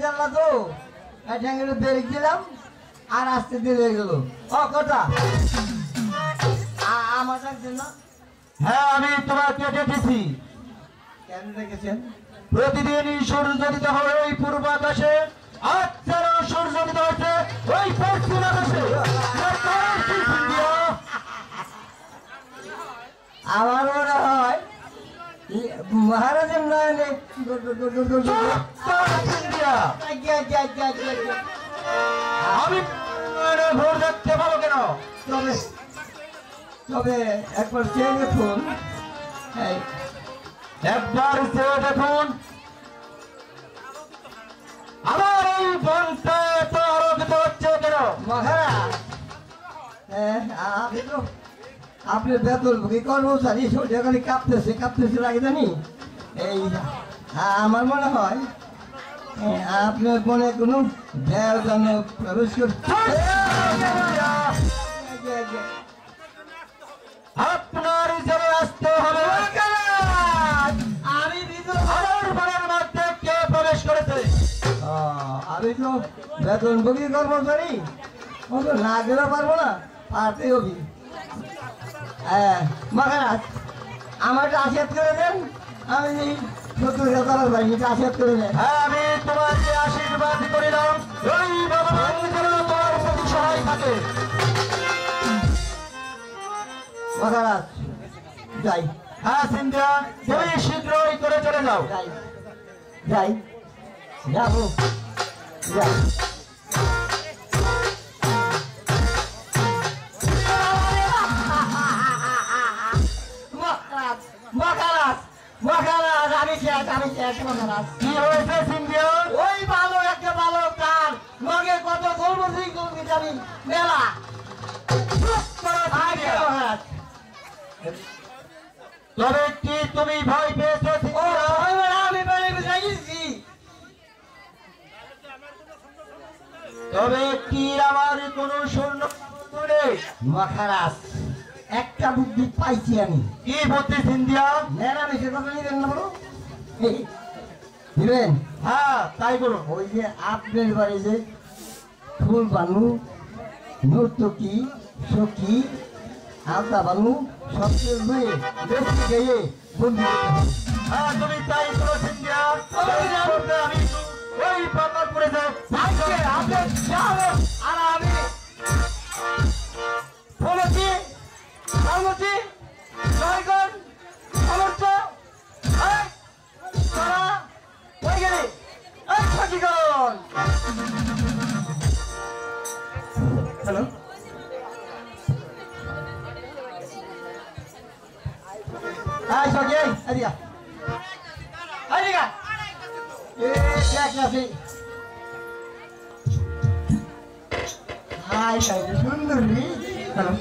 জানলা তো ব্রেক দিলাম আর আস্তে দিয়ে গেল কথা আমার ডাকছেন না। হ্যাঁ আমি তোমাকে ডেকেছি। কেন ডেকেছেন? প্রতিদিনই সূর্যোদিত হবে ওই পূর্ব আকাশে, আজকের সূর্যোদিত হচ্ছে ওই পশ্চিম আকাশে। আমার মনে হয় মহারাজের নয়নে আমি ভোর দেখতে পাবো কেন? তবে তবে একবার চেয়ে দেখুন, একবার চেয়ে দেখুন আমার এই বনটা এত আলোকিত হচ্ছে কেন? মহারাজ আপনি বেতন ভোগী কর্মচারী সরকারি কাঁপতেছে লাগে জানি। এই আমার মনে হয় আপনার মনে কোনো দেয় যেন প্রবেশ করছে। আপনার জেনে আসতে হবে। আমি আমার মনের মধ্যে কে প্রবেশ করেছে? আমি তো বেতন ভোগী কর্মচারী, ও তো না গেলে পারবো না, পারতে হবি। হ্যাঁ মহারাজ আমারটা আশীর্বাদ করে দেন, আমি 70,000 বাড়িটা আশীর্বাদ করে দেন। হ্যাঁ আমি তোমাকে আশীর্বাদ করিলাম, ওই ভগবান যেন তোমার প্রতি সহায় থাকে। মহারাজ যাই। হ্যাঁ সিন্ধিয়া, তুমি শীঘ্রই করে চলে যাও। যাই যাই যাবো যাই। কি হয়েছে সিন্ধিয়া? ওই ভালো একটা ভালো কার লগে কত কর্মচারী জানি মেলা। তবে কি তুমি ভয় পেয়েছো? আমি বেড়ে বুঝাইছি। তবে কি আমার কোন শূন্য মহারাজ একটা বুদ্ধি পাইছি আমি। কি বুদ্ধি সিন্ধিয়া? মেরামেশের কথা নিবেন না বলো, দিবেন? হ্যাঁ তাই করুন। ওই যে আপনার বাড়ি যে ফুল বানু, নর্তকী, সখী, আলতা বানু সব হয়ে বেশি গিয়ে বন্দি করতে হবে। হ্যাঁ তুমি তাই করো সিন্ধিয়া। আমি ওই প্রকল্পে যাই। আপনি যাবেন আর আমি বলেছি বলেছি জয়গণ সমর্থ তারা হয়ে গেলে এই সখীগণ। হ্যালো এই সখী এদিকে এদিকে হাই সুন্দর। হ্যালো